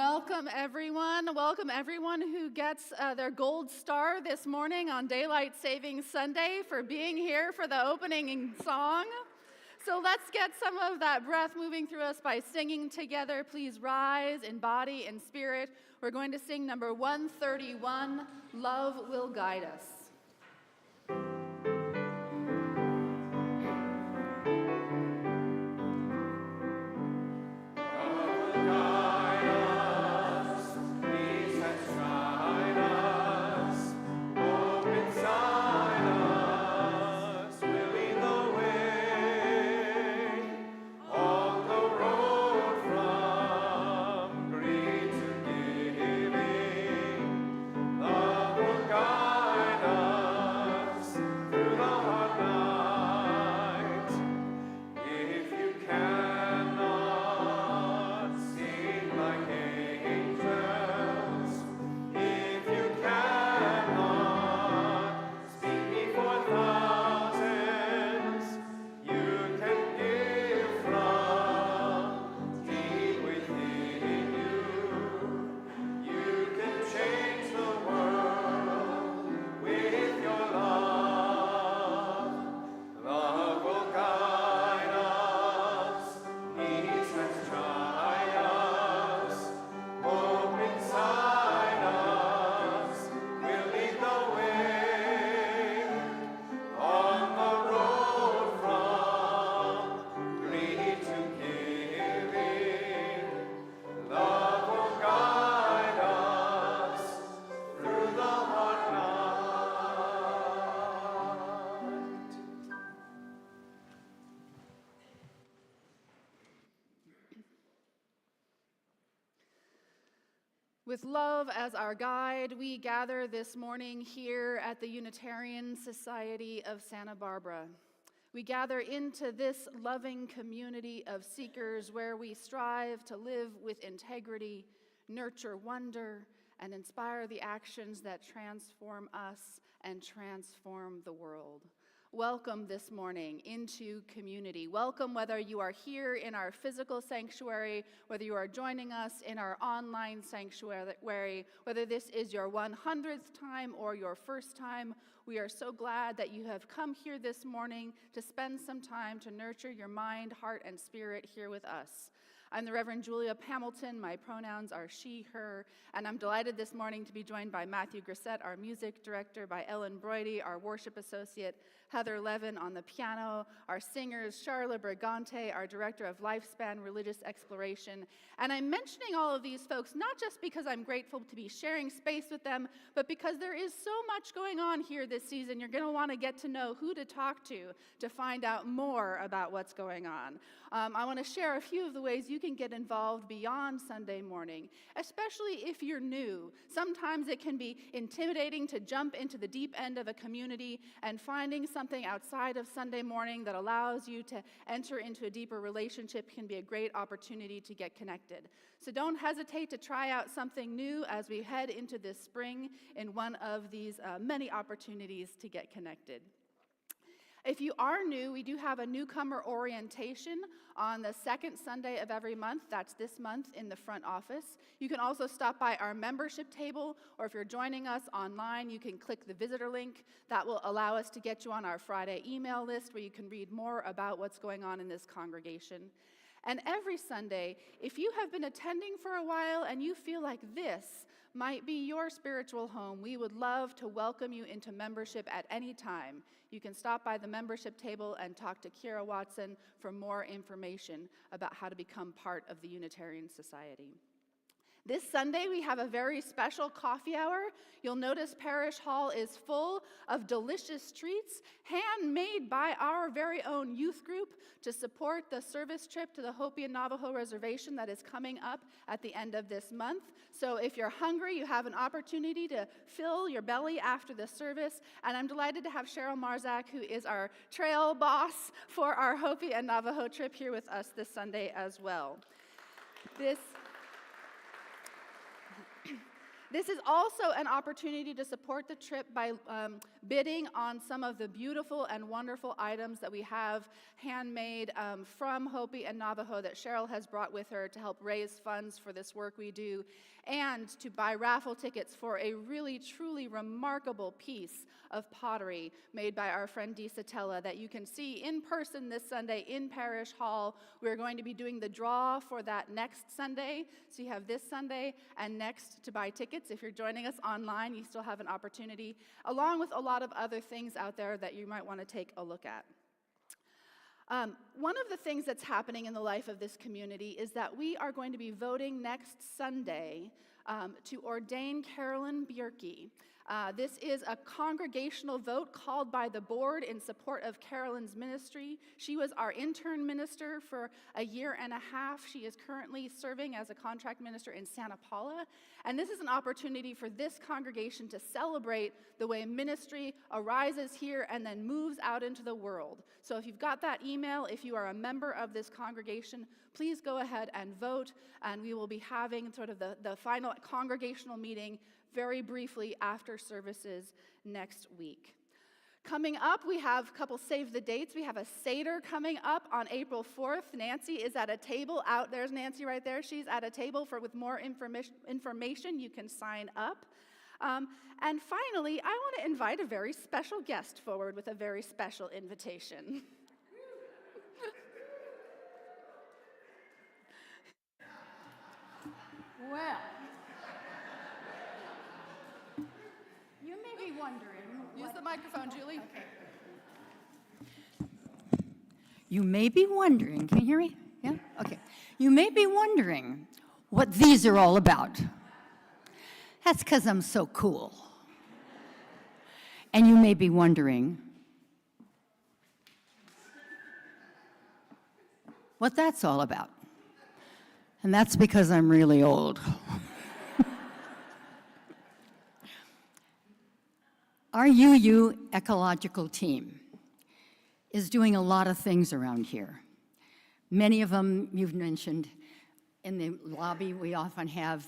Welcome, everyone. Welcome, everyone who gets their gold star this morning on Daylight Saving Sunday for being here for the opening song. So let's get some of that breath moving through us by singing together. Please rise in body and spirit. We're going to sing number 131, Love Will Guide Us. With love as our guide, we gather this morning here at the Unitarian Society of Santa Barbara. We gather into this loving community of seekers where we strive to live with integrity, nurture wonder, and inspire the actions that transform us and transform the world. Welcome this morning into community. Welcome whether you are here in our physical sanctuary, whether you are joining us in our online sanctuary, whether this is your 100th time or your first time. We are so glad that you have come here this morning to spend some time to nurture your mind, heart, and spirit here with us. I'm the Reverend Julia Hamilton. My pronouns are she, her, and I'm delighted this morning to be joined by Matthew Grissett, our music director, by Ellen Broidy, our worship associate, Heather Levin on the piano, our singers, Charla Brigante, our director of Lifespan Religious Exploration. And I'm mentioning all of these folks not just because I'm grateful to be sharing space with them, but because there is so much going on here this season. You're going to want to get to know who to talk to find out more about what's going on. I want to share a few of the ways you can get involved beyond Sunday morning, especially if you're new. Sometimes it can be intimidating to jump into the deep end of a community, and finding something outside of Sunday morning that allows you to enter into a deeper relationship can be a great opportunity to get connected. So don't hesitate to try out something new as we head into this spring in one of these many opportunities to get connected. If you are new, we do have a newcomer orientation on the second Sunday of every month. That's this month in the front office. You can also stop by our membership table, or if you're joining us online, you can click the visitor link. That will allow us to get you on our Friday email list where you can read more about what's going on in this congregation. And every Sunday, if you have been attending for a while and you feel like this might be your spiritual home, we would love to welcome you into membership at any time. You can stop by the membership table and talk to Kira Watson for more information about how to become part of the Unitarian Society. This Sunday, we have a very special coffee hour. You'll notice Parish Hall is full of delicious treats handmade by our very own youth group to support the service trip to the Hopi and Navajo Reservation that is coming up at the end of this month. So if you're hungry, you have an opportunity to fill your belly after the service. And I'm delighted to have Cheryl Marzak, who is our trail boss for our Hopi and Navajo trip, here with us this Sunday as well. This is also an opportunity to support the trip by bidding on some of the beautiful and wonderful items that we have handmade from Hopi and Navajo that Cheryl has brought with her to help raise funds for this work we do, and to buy raffle tickets for a really, truly remarkable piece of pottery made by our friend Dee Satella that you can see in person this Sunday in Parish Hall. We're going to be doing the draw for that next Sunday, so you have this Sunday and next to buy tickets. If you're joining us online, you still have an opportunity, along with a lot of other things out there that you might want to take a look at. One of the things that's happening in the life of this community is that we are going to be voting next Sunday to ordain Carolyn Bjerke. This is a congregational vote called by the board in support of Carolyn's ministry. She was our intern minister for a year and a half. She is currently serving as a contract minister in Santa Paula. And this is an opportunity for this congregation to celebrate the way ministry arises here and then moves out into the world. So if you've got that email, if you are a member of this congregation, please go ahead and vote. And we will be having sort of the final congregational meeting very briefly after services next week. Coming up, we have a couple save the dates. We have a Seder coming up on April 4th. Nancy is at a table out. There's Nancy right there. She's at a table with more information. You can sign up. And finally, I want to invite a very special guest forward with a very special invitation. Well, you may be wondering. Use the microphone, Julie. Okay. You may be wondering, can you hear me? Yeah? Okay. You may be wondering what these are all about. That's because I'm so cool. And you may be wondering what that's all about. And that's because I'm really old. Our UU ecological team is doing a lot of things around here. Many of them you've mentioned. In the lobby we often have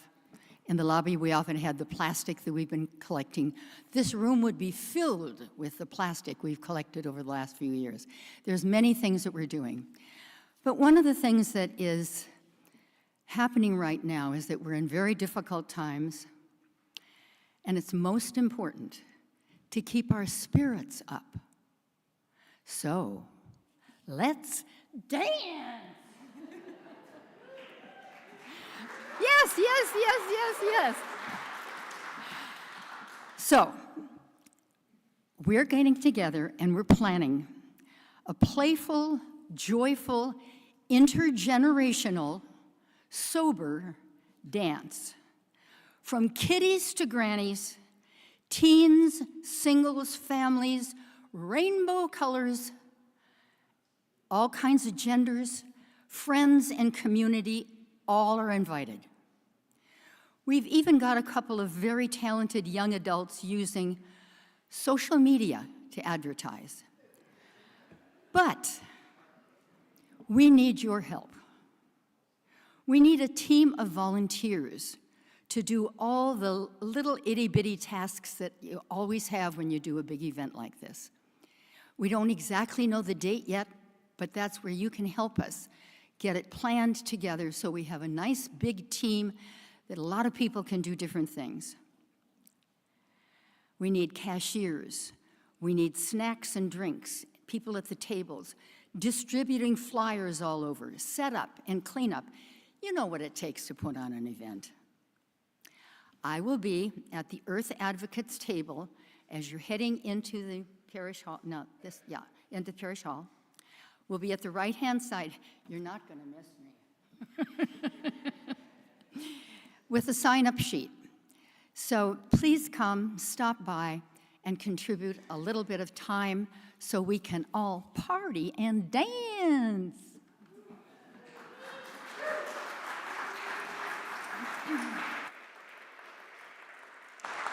the plastic that we've been collecting. This room would be filled with the plastic we've collected over the last few years. There's many things that we're doing. But one of the things that is happening right now is that we're in very difficult times, and it's most important to keep our spirits up. So, let's dance! Yes, yes, yes, yes, yes. So, we're getting together and we're planning a playful, joyful, intergenerational, sober dance. From kiddies to grannies, teens, singles, families, rainbow colors, all kinds of genders, friends and community, all are invited. We've even got a couple of very talented young adults using social media to advertise. But we need your help. We need a team of volunteers to do all the little itty-bitty tasks that you always have when you do a big event like this. We don't exactly know the date yet, but that's where you can help us get it planned together so we have a nice big team that a lot of people can do different things. We need cashiers. We need snacks and drinks, people at the tables, distributing flyers all over, set up and clean up. You know what it takes to put on an event. I will be at the Earth Advocates table as you're heading into the parish hall. Into parish hall. We'll be at the right-hand side. You're not going to miss me. With a sign-up sheet. So please come, stop by, and contribute a little bit of time so we can all party and dance.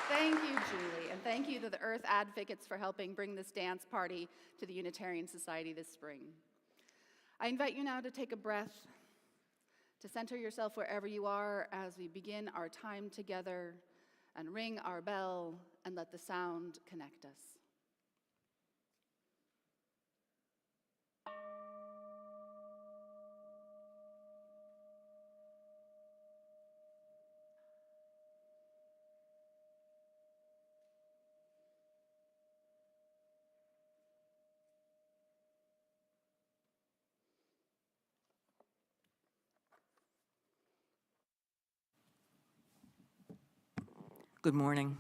Thank you, Julie, and thank you to the Earth Advocates for helping bring this dance party to the Unitarian Society this spring. I invite you now to take a breath, to center yourself wherever you are as we begin our time together, and ring our bell and let the sound connect us. Good morning.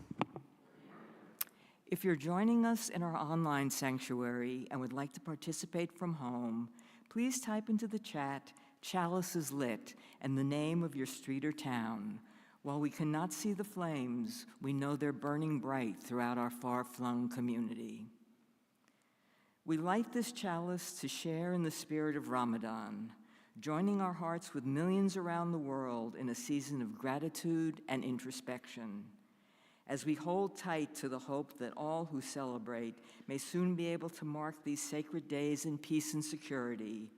If you're joining us in our online sanctuary and would like to participate from home, please type into the chat, "Chalice is lit," and the name of your street or town. While we cannot see the flames, we know they're burning bright throughout our far-flung community. We light this chalice to share in the spirit of Ramadan, joining our hearts with millions around the world in a season of gratitude and introspection. As we hold tight to the hope that all who celebrate may soon be able to mark these sacred days in peace and security,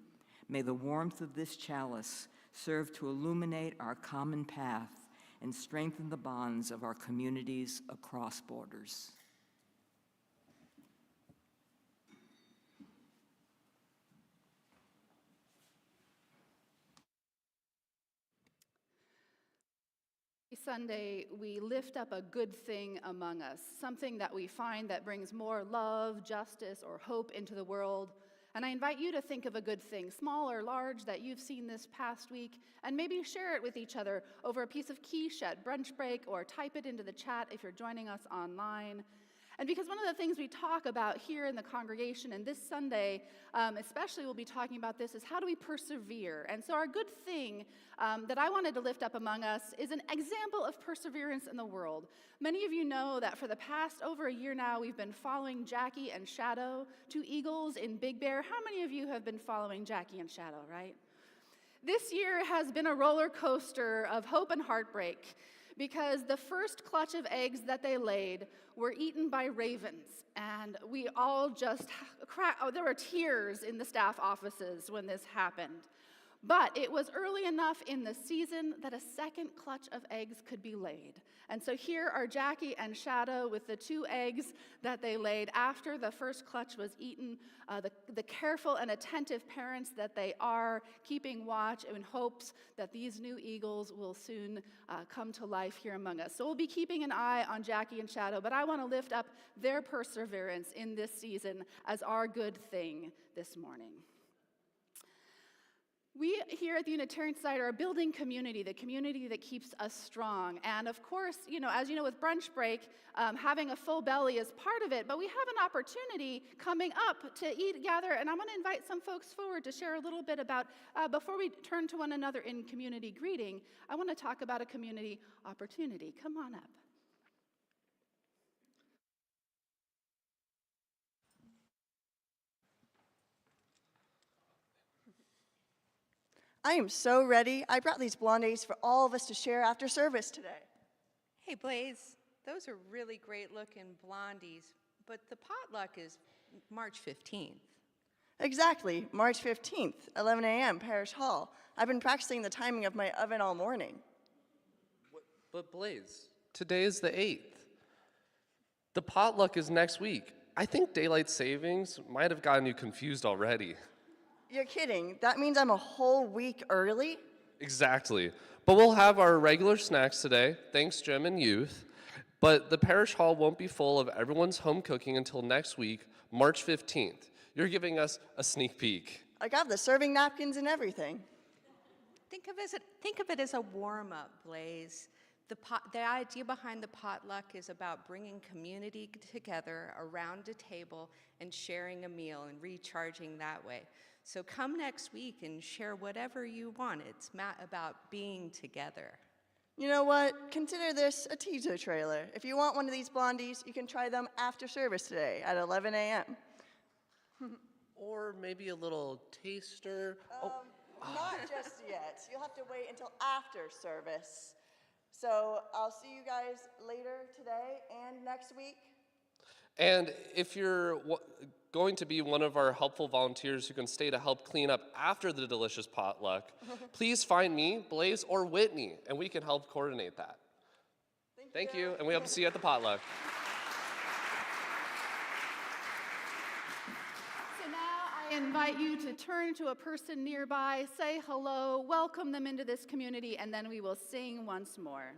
may the warmth of this chalice serve to illuminate our common path and strengthen the bonds of our communities across borders. Sunday, we lift up a good thing among us, something that we find that brings more love, justice, or hope into the world. And I invite you to think of a good thing, small or large, that you've seen this past week, and maybe share it with each other over a piece of quiche at brunch break, or type it into the chat if you're joining us online. And because one of the things we talk about here in the congregation, and this Sunday especially we'll be talking about this, is how do we persevere? And so our good thing that I wanted to lift up among us is an example of perseverance in the world. Many of you know that for the past over a year now, we've been following Jackie and Shadow, two eagles in Big Bear. How many of you have been following Jackie and Shadow, right? This year has been a roller coaster of hope and heartbreak, because the first clutch of eggs that they laid were eaten by ravens, and we all just there were tears in the staff offices when this happened. But it was early enough in the season that a second clutch of eggs could be laid. And so here are Jackie and Shadow with the two eggs that they laid after the first clutch was eaten. The careful and attentive parents that they are, keeping watch in hopes that these new eagles will soon come to life here among us. So we'll be keeping an eye on Jackie and Shadow, but I want to lift up their perseverance in this season as our good thing this morning. We here at the Unitarian Society are a building community, the community that keeps us strong. And of course, as you know, with brunch break, having a full belly is part of it, but we have an opportunity coming up to eat, gather, and I'm going to invite some folks forward to share a little bit about, before we turn to one another in community greeting, I want to talk about a community opportunity. Come on up. I am so ready. I brought these blondies for all of us to share after service today. Hey, Blaze, those are really great looking blondies, but the potluck is March 15th. Exactly, March 15th, 11 a.m., Parish Hall. I've been practicing the timing of my oven all morning. But Blaze, today is the 8th. The potluck is next week. I think daylight savings might have gotten you confused already. You're kidding. That means I'm a whole week early? Exactly. But we'll have our regular snacks today, thanks Jim and youth. But the parish hall won't be full of everyone's home cooking until next week, March 15th. You're giving us a sneak peek. I got the serving napkins and everything. Think of it as a warm-up, Blaze. The idea behind the potluck is about bringing community together around a table and sharing a meal and recharging that way. So come next week and share whatever you want. It's about being together. You know what? Consider this a teaser trailer. If you want one of these blondies, you can try them after service today at 11 a.m. Or maybe a little taster. Not just yet. You'll have to wait until after service. So I'll see you guys later today and next week. And if you're going to be one of our helpful volunteers who can stay to help clean up after the delicious potluck, please find me, Blaze, or Whitney, and we can help coordinate that. Thank Thank you, and we hope to see you at the potluck. So now I invite you to turn to a person nearby, say hello, welcome them into this community, and then we will sing once more.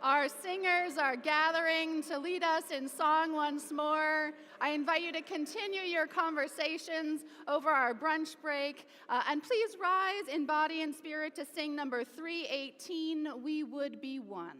Our singers are gathering to lead us in song once more. I invite you to continue your conversations over our brunch break. And please rise in body and spirit to sing number 318, We Would Be One.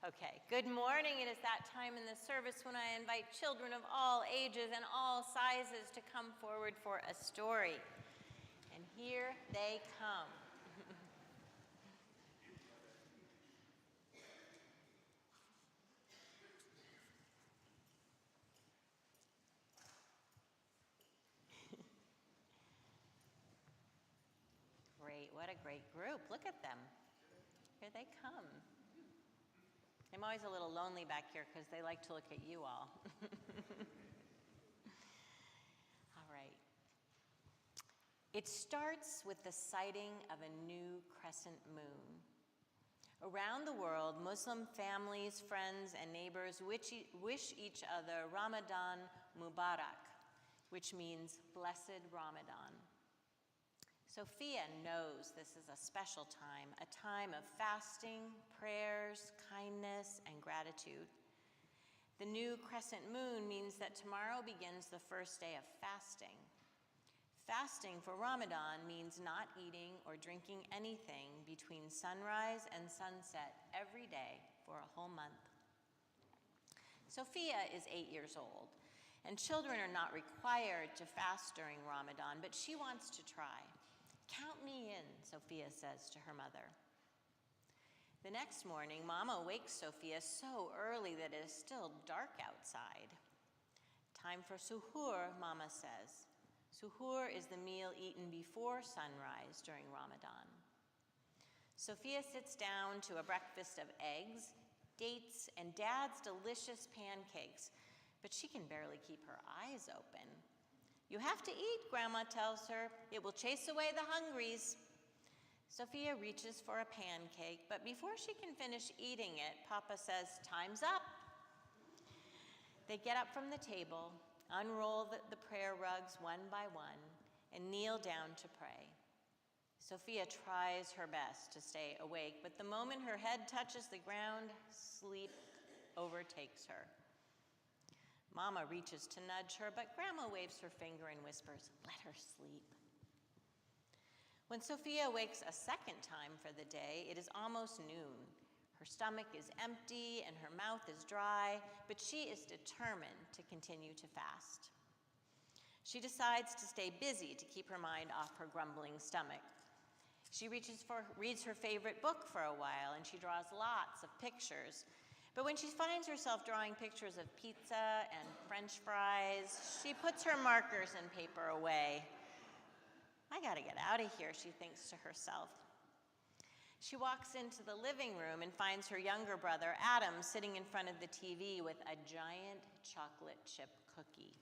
Okay, good morning. It is that time in the service when I invite children of all ages and all sizes to come forward for a story. And here they come. Great, what a great group. Look at them. Here they come. I'm always a little lonely back here because they like to look at you all. All right. It starts with the sighting of a new crescent moon. Around the world, Muslim families, friends, and neighbors wish each other Ramadan Mubarak, which means blessed Ramadan. Sophia knows this is a special time, a time of fasting, prayers, kindness, and gratitude. The new crescent moon means that tomorrow begins the first day of fasting. Fasting for Ramadan means not eating or drinking anything between sunrise and sunset every day for a whole month. Sophia is 8 years old, and children are not required to fast during Ramadan, but she wants to try. "Count me in," Sophia says to her mother. The next morning, Mama wakes Sophia so early that it is still dark outside. "Time for suhoor," Mama says. Suhoor is the meal eaten before sunrise during Ramadan. Sophia sits down to a breakfast of eggs, dates, and Dad's delicious pancakes, but she can barely keep her eyes open. "You have to eat," Grandma tells her. "It will chase away the hungries." Sophia reaches for a pancake, but before she can finish eating it, Papa says, "Time's up." They get up from the table, unroll the prayer rugs one by one, and kneel down to pray. Sophia tries her best to stay awake, but the moment her head touches the ground, sleep overtakes her. Mama reaches to nudge her, but Grandma waves her finger and whispers, "Let her sleep." When Sophia wakes a second time for the day, it is almost noon. Her stomach is empty and her mouth is dry, but she is determined to continue to fast. She decides to stay busy to keep her mind off her grumbling stomach. She reads her favorite book for a while, and she draws lots of pictures. But when she finds herself drawing pictures of pizza and French fries, she puts her markers and paper away. "I gotta get out of here," she thinks to herself. She walks into the living room and finds her younger brother, Adam, sitting in front of the TV with a giant chocolate chip cookie.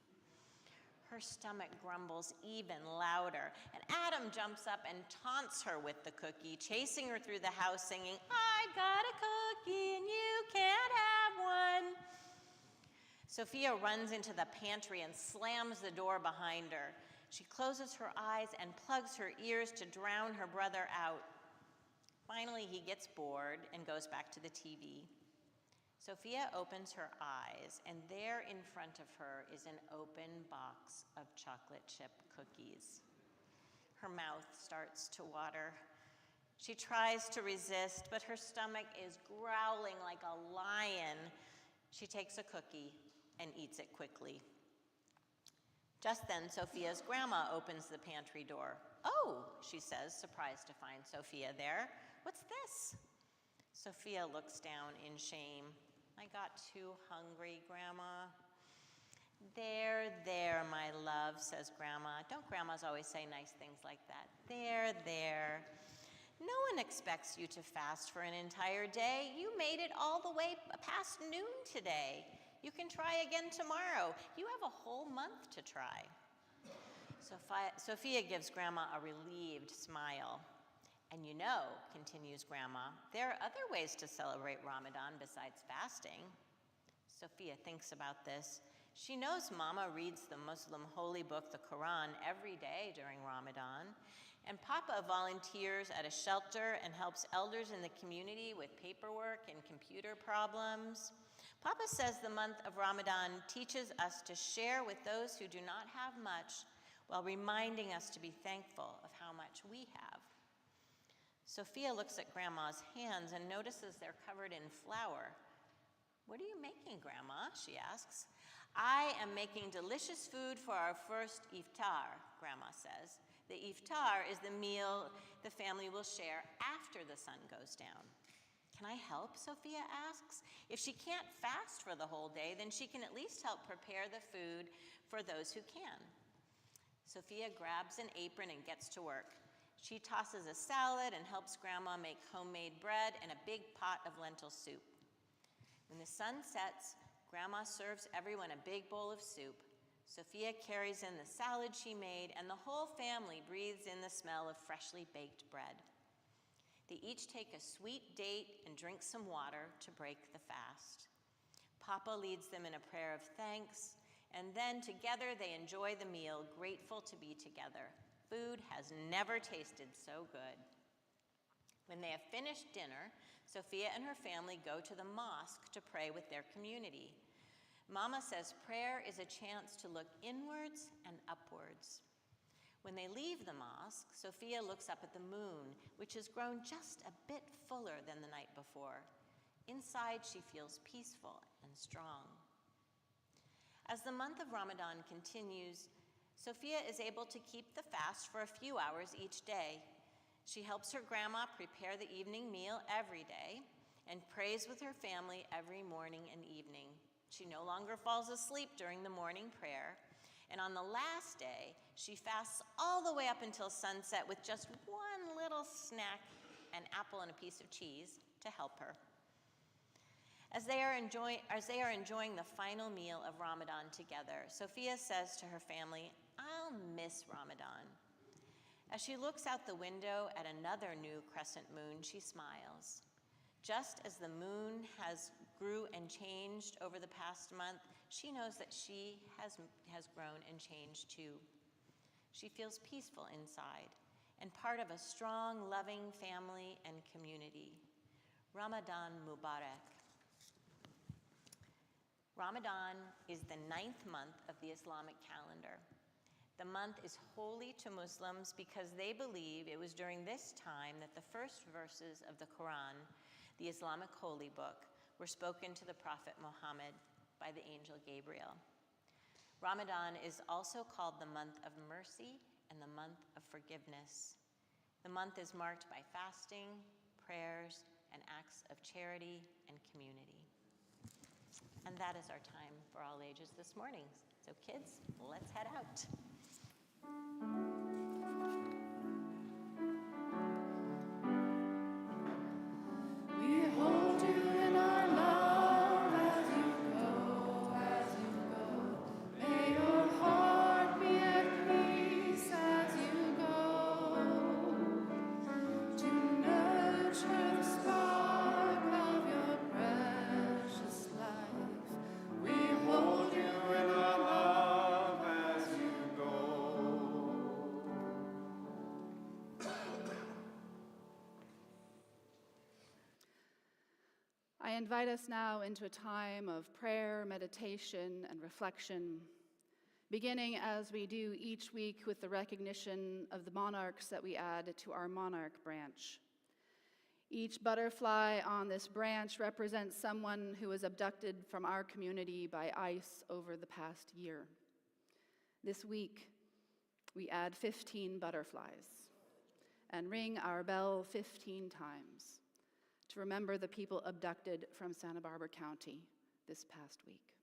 Her stomach grumbles even louder, and Adam jumps up and taunts her with the cookie, chasing her through the house singing, "I've got a cookie and you can't have one." Sophia runs into the pantry and slams the door behind her. She closes her eyes and plugs her ears to drown her brother out. Finally, he gets bored and goes back to the TV. Sophia opens her eyes, and there in front of her is an open box of chocolate chip cookies. Her mouth starts to water. She tries to resist, but her stomach is growling like a lion. She takes a cookie and eats it quickly. Just then, Sophia's grandma opens the pantry door. "Oh," she says, surprised to find Sophia there. "What's this?" Sophia looks down in shame. "I got too hungry, Grandma." There, my love," says Grandma. Don't grandmas always say nice things like that? There. No one expects you to fast for an entire day. You made it all the way past noon today. You can try again tomorrow. You have a whole month to try. Sophia gives Grandma a relieved smile. "And you know," continues Grandma, "there are other ways to celebrate Ramadan besides fasting." Sophia thinks about this. She knows Mama reads the Muslim holy book, the Quran, every day during Ramadan, and Papa volunteers at a shelter and helps elders in the community with paperwork and computer problems. Papa says the month of Ramadan teaches us to share with those who do not have much, while reminding us to be thankful of how much we have. Sophia looks at Grandma's hands and notices they're covered in flour. "What are you making, Grandma?" she asks. "I am making delicious food for our first iftar," Grandma says. The iftar is the meal the family will share after the sun goes down. "Can I help?" Sophia asks. If she can't fast for the whole day, then she can at least help prepare the food for those who can. Sophia grabs an apron and gets to work. She tosses a salad and helps Grandma make homemade bread and a big pot of lentil soup. When the sun sets, Grandma serves everyone a big bowl of soup. Sophia carries in the salad she made, and the whole family breathes in the smell of freshly baked bread. They each take a sweet date and drink some water to break the fast. Papa leads them in a prayer of thanks, and then together they enjoy the meal, grateful to be together. Food has never tasted so good. When they have finished dinner, Sophia and her family go to the mosque to pray with their community. Mama says prayer is a chance to look inwards and upwards. When they leave the mosque, Sophia looks up at the moon, which has grown just a bit fuller than the night before. Inside, she feels peaceful and strong. As the month of Ramadan continues, Sophia is able to keep the fast for a few hours each day. She helps her grandma prepare the evening meal every day and prays with her family every morning and evening. She no longer falls asleep during the morning prayer, and on the last day, she fasts all the way up until sunset with just one little snack, an apple and a piece of cheese, to help her. As they are enjoying the final meal of Ramadan together, Sophia says to her family, "I'll miss Ramadan." As she looks out the window at another new crescent moon, she smiles. Just as the moon has grew and changed over the past month, she knows that she has grown and changed too. She feels peaceful inside and part of a strong, loving family and community. Ramadan Mubarak. Ramadan is the 9th month of the Islamic calendar. The month is holy to Muslims because they believe it was during this time that the first verses of the Quran, the Islamic holy book, were spoken to the Prophet Muhammad by the angel Gabriel. Ramadan is also called the month of mercy and the month of forgiveness. The month is marked by fasting, prayers, and acts of charity and community. And that is our time for all ages this morning. So kids, let's head out. We hold you in our love as you go. May your heart be at peace as you go. To nurture the spark of your precious life. We hold you in our love as you go. I invite us now into a time of prayer, meditation, and reflection, beginning as we do each week with the recognition of the monarchs that we add to our monarch branch. Each butterfly on this branch represents someone who was abducted from our community by ICE over the past year. This week, we add 15 butterflies and ring our bell 15 times to remember the people abducted from Santa Barbara County this past week.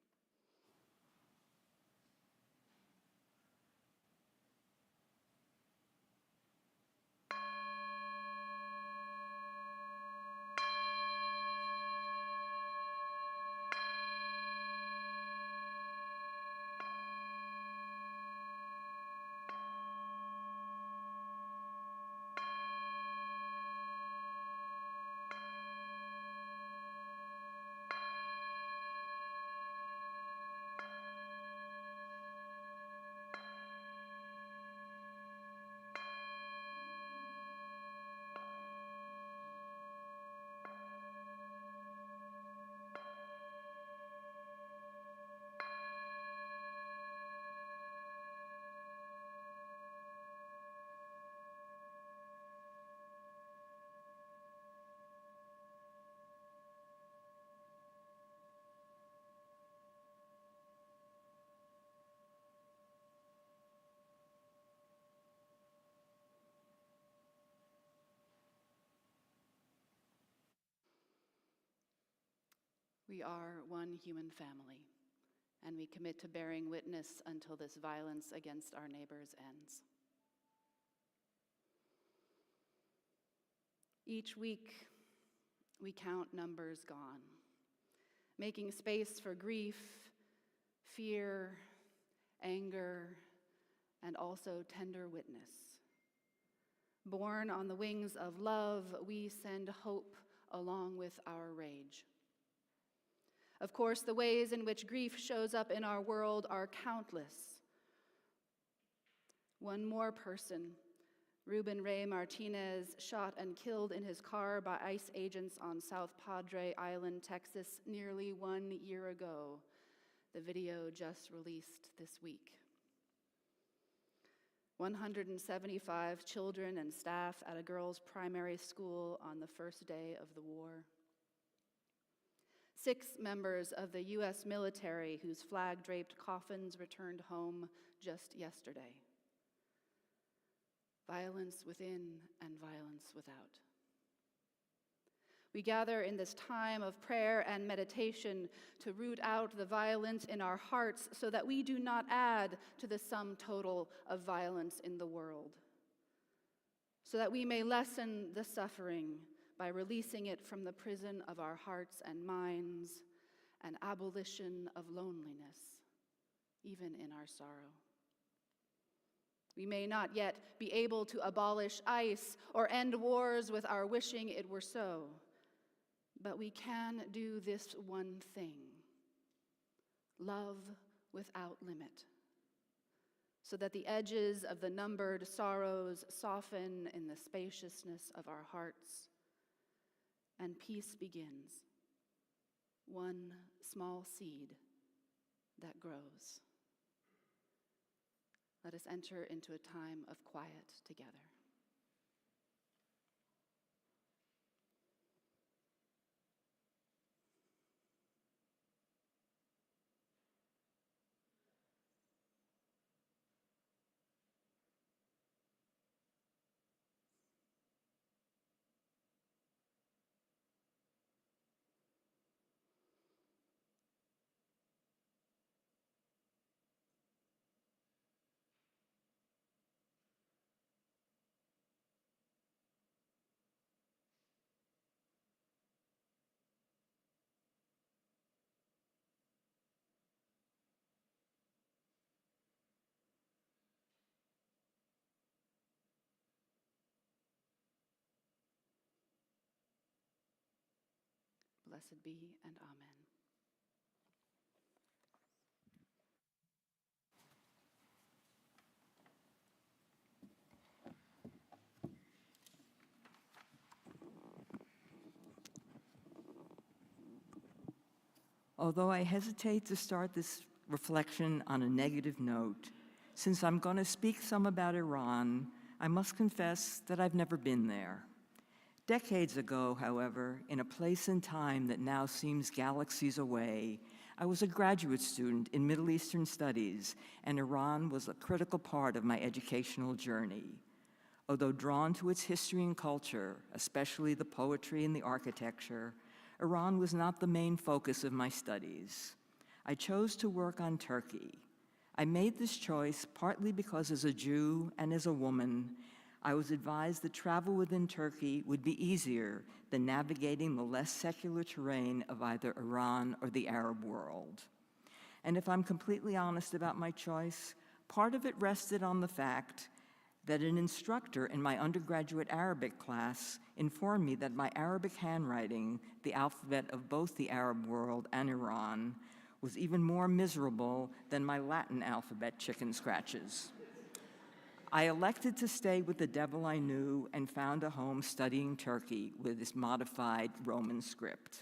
We are one human family, and we commit to bearing witness until this violence against our neighbors ends. Each week, we count numbers gone, making space for grief, fear, anger, and also tender witness. Born on the wings of love, we send hope along with our rage. Of course, the ways in which grief shows up in our world are countless. One more person, Ruben Ray Martinez, shot and killed in his car by ICE agents on South Padre Island, Texas, nearly 1 year ago. The video just released this week. 175 children and staff at a girls' primary school on the first day of the war. 6 members of the U.S. military whose flag-draped coffins returned home just yesterday. Violence within and violence without. We gather in this time of prayer and meditation to root out the violence in our hearts so that we do not add to the sum total of violence in the world, so that we may lessen the suffering by releasing it from the prison of our hearts and minds, an abolition of loneliness, even in our sorrow. We may not yet be able to abolish ICE or end wars with our wishing it were so, but we can do this one thing: love without limit, so that the edges of the numbered sorrows soften in the spaciousness of our hearts, and peace begins, one small seed that grows. Let us enter into a time of quiet together. Blessed be and amen. Although I hesitate to start this reflection on a negative note, since I'm going to speak some about Iran, I must confess that I've never been there. Decades ago, however, in a place and time that now seems galaxies away, I was a graduate student in Middle Eastern studies, and Iran was a critical part of my educational journey. Although drawn to its history and culture, especially the poetry and the architecture, Iran was not the main focus of my studies. I chose to work on Turkey. I made this choice partly because as a Jew and as a woman, I was advised that travel within Turkey would be easier than navigating the less secular terrain of either Iran or the Arab world. And if I'm completely honest about my choice, part of it rested on the fact that an instructor in my undergraduate Arabic class informed me that my Arabic handwriting, the alphabet of both the Arab world and Iran, was even more miserable than my Latin alphabet chicken scratches. I elected to stay with the devil I knew and found a home studying Turkey with its modified Roman script.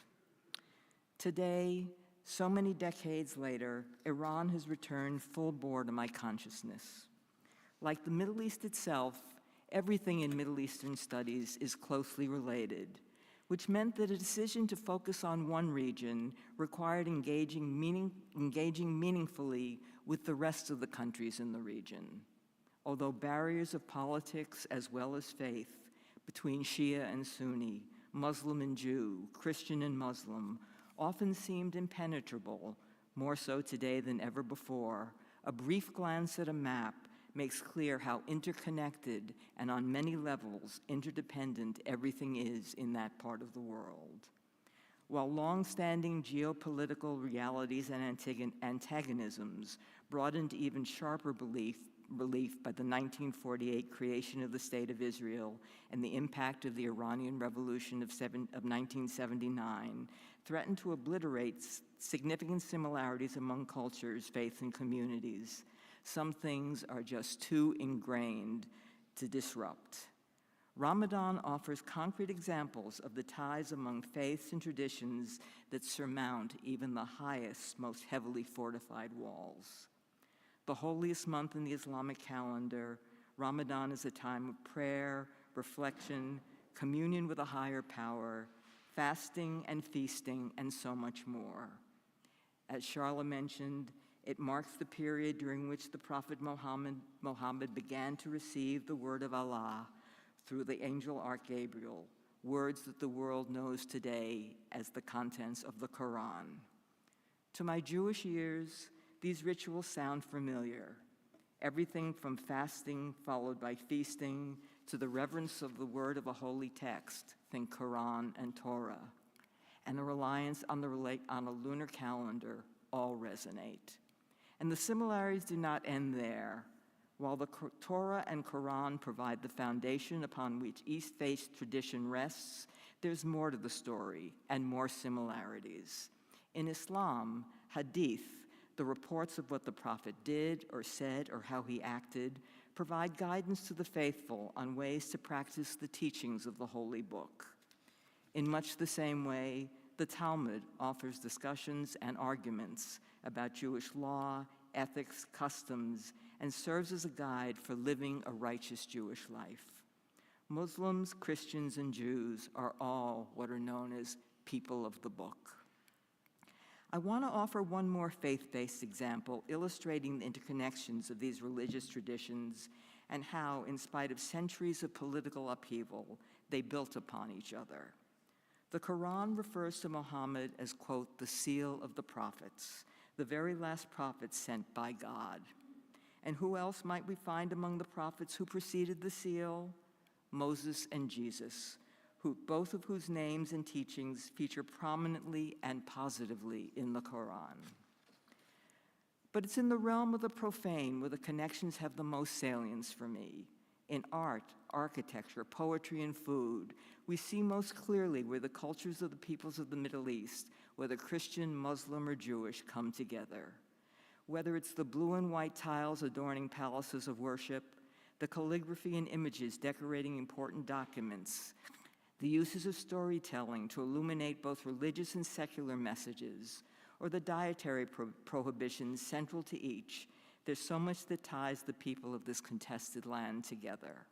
Today, so many decades later, Iran has returned full bore to my consciousness. Like the Middle East itself, everything in Middle Eastern studies is closely related, which meant that a decision to focus on one region required engaging meaningfully with the rest of the countries in the region. Although barriers of politics as well as faith between Shia and Sunni, Muslim and Jew, Christian and Muslim, often seemed impenetrable, more so today than ever before, a brief glance at a map makes clear how interconnected and on many levels interdependent everything is in that part of the world. While long-standing geopolitical realities and antagonisms brought into even sharper relief by the 1948 creation of the State of Israel and the impact of the Iranian Revolution of 1979, threatened to obliterate significant similarities among cultures, faiths, and communities. Some things are just too ingrained to disrupt. Ramadan offers concrete examples of the ties among faiths and traditions that surmount even the highest, most heavily fortified walls. The holiest month in the Islamic calendar, Ramadan is a time of prayer, reflection, communion with a higher power, fasting and feasting, and so much more. As Charla mentioned, it marks the period during which the Prophet Muhammad began to receive the word of Allah through the angel Archgabriel, words that the world knows today as the contents of the Quran. To my Jewish ears, these rituals sound familiar. Everything from fasting followed by feasting to the reverence of the word of a holy text, think Quran and Torah, and a reliance on a lunar calendar all resonate. And the similarities do not end there. While the Torah and Quran provide the foundation upon which East faith tradition rests, there's more to the story and more similarities. In Islam, hadith, the reports of what the prophet did or said or how he acted, provide guidance to the faithful on ways to practice the teachings of the holy book. In much the same way, the Talmud offers discussions and arguments about Jewish law, ethics, customs, and serves as a guide for living a righteous Jewish life. Muslims, Christians, and Jews are all what are known as people of the book. I want to offer one more faith-based example illustrating the interconnections of these religious traditions and how, in spite of centuries of political upheaval, they built upon each other. The Quran refers to Muhammad as, quote, the seal of the prophets, the very last prophet sent by God. And who else might we find among the prophets who preceded the seal? Moses and Jesus, both of whose names and teachings feature prominently and positively in the Quran. But it's in the realm of the profane where the connections have the most salience for me. In art, architecture, poetry, and food, we see most clearly where the cultures of the peoples of the Middle East, whether Christian, Muslim, or Jewish, come together. Whether it's the blue and white tiles adorning palaces of worship, the calligraphy and images decorating important documents, the uses of storytelling to illuminate both religious and secular messages, or the dietary prohibitions central to each, there's so much that ties the people of this contested land together.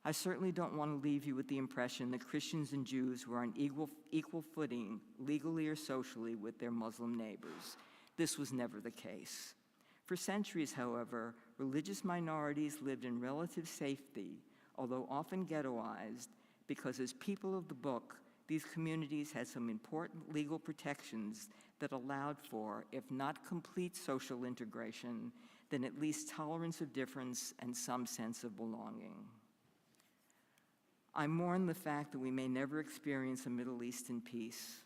I certainly don't want to leave you with the impression that Christians and Jews were on equal footing, legally or socially, with their Muslim neighbors. This was never the case. For centuries, however, religious minorities lived in relative safety, although often ghettoized, because as people of the book, these communities had some important legal protections that allowed for, if not complete social integration, then at least tolerance of difference and some sense of belonging. I mourn the fact that we may never experience a Middle Eastern peace,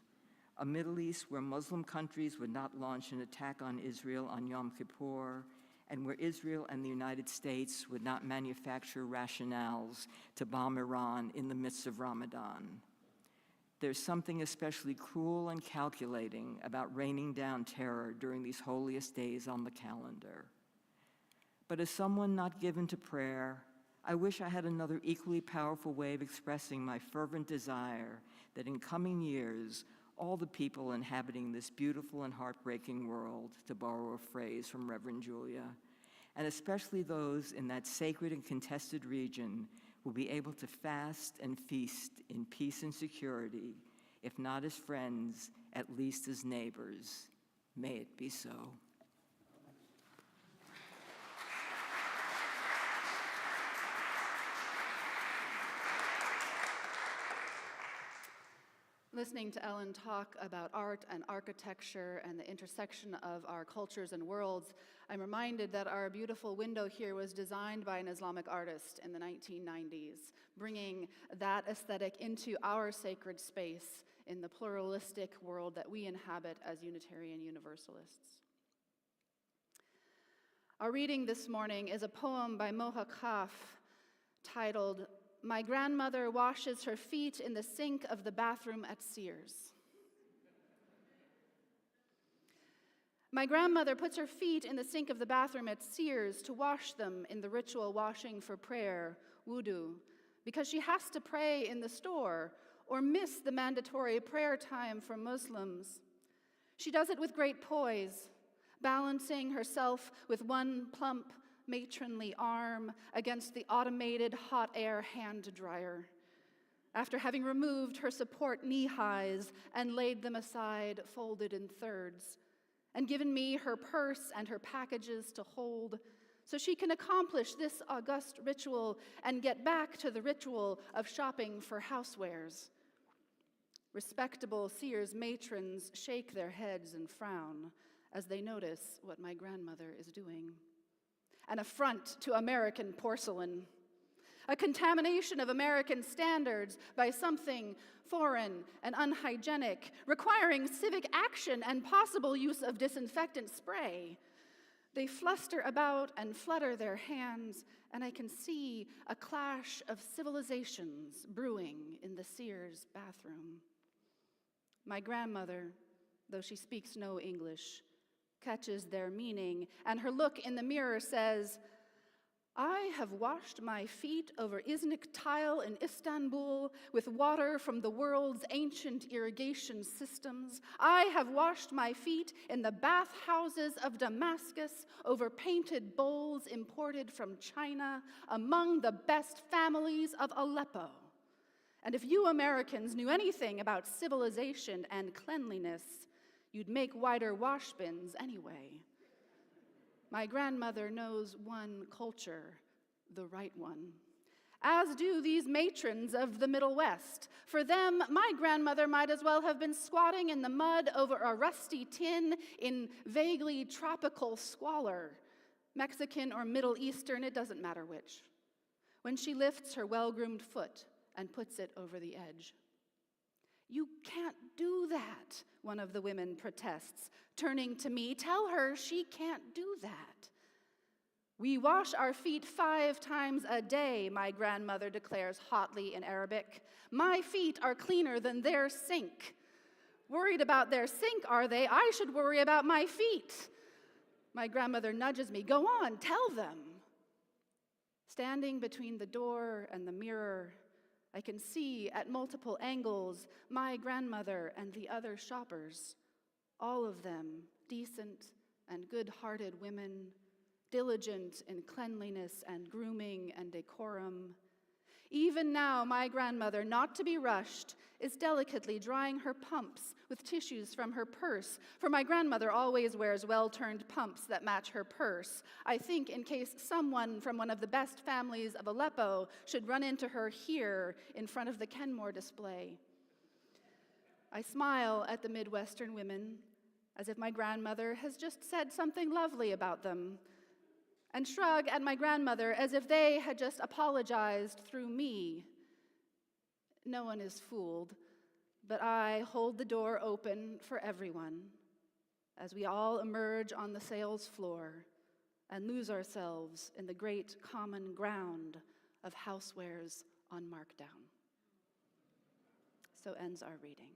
a Middle East where Muslim countries would not launch an attack on Israel on Yom Kippur, and where Israel and the United States would not manufacture rationales to bomb Iran in the midst of Ramadan. There's something especially cruel and calculating about raining down terror during these holiest days on the calendar. But as someone not given to prayer, I wish I had another equally powerful way of expressing my fervent desire that in coming years, all the people inhabiting this beautiful and heartbreaking world, to borrow a phrase from Reverend Julia, and especially those in that sacred and contested region, will be able to fast and feast in peace and security, if not as friends, at least as neighbors. May it be so. Listening to Ellen talk about art and architecture and the intersection of our cultures and worlds, I'm reminded that our beautiful window here was designed by an Islamic artist in the 1990s, bringing that aesthetic into our sacred space in the pluralistic world that we inhabit as Unitarian Universalists. Our reading this morning is a poem by Moha Kaf titled, "My Grandmother Washes Her Feet in the Sink of the Bathroom at Sears." My grandmother puts her feet in the sink of the bathroom at Sears to wash them in the ritual washing for prayer, wudu, because she has to pray in the store or miss the mandatory prayer time for Muslims. She does it with great poise, balancing herself with one plump, matronly arm against the automated hot air hand dryer, after having removed her support knee-highs and laid them aside folded in thirds, and given me her purse and her packages to hold so she can accomplish this august ritual and get back to the ritual of shopping for housewares. Respectable Sears matrons shake their heads and frown as they notice what my grandmother is doing. An affront to American porcelain, a contamination of American standards by something foreign and unhygienic, requiring civic action and possible use of disinfectant spray. They fluster about and flutter their hands, and I can see a clash of civilizations brewing in the Sears bathroom. My grandmother, though she speaks no English, catches their meaning, and her look in the mirror says, I have washed my feet over Iznik tile in Istanbul with water from the world's ancient irrigation systems. I have washed my feet in the bathhouses of Damascus over painted bowls imported from China among the best families of Aleppo. And if you Americans knew anything about civilization and cleanliness, you'd make wider wash bins anyway. My grandmother knows one culture, the right one, as do these matrons of the Middle West. For them, my grandmother might as well have been squatting in the mud over a rusty tin in vaguely tropical squalor. Mexican or Middle Eastern, it doesn't matter which. When she lifts her well-groomed foot and puts it over the edge. You can't do that, one of the women protests, turning to me. Tell her she can't do that. We wash our feet 5 times a day, my grandmother declares hotly in Arabic. My feet are cleaner than their sink. Worried about their sink, are they? I should worry about my feet. My grandmother nudges me. Go on, tell them. Standing between the door and the mirror, I can see at multiple angles my grandmother and the other shoppers, all of them decent and good-hearted women, diligent in cleanliness and grooming and decorum. Even now, my grandmother, not to be rushed, is delicately drying her pumps with tissues from her purse, for my grandmother always wears well-turned pumps that match her purse, I think in case someone from one of the best families of Aleppo should run into her here in front of the Kenmore display. I smile at the Midwestern women, as if my grandmother has just said something lovely about them, and shrug at my grandmother as if they had just apologized through me. No one is fooled, but I hold the door open for everyone as we all emerge on the sales floor and lose ourselves in the great common ground of housewares on markdown. So ends our reading.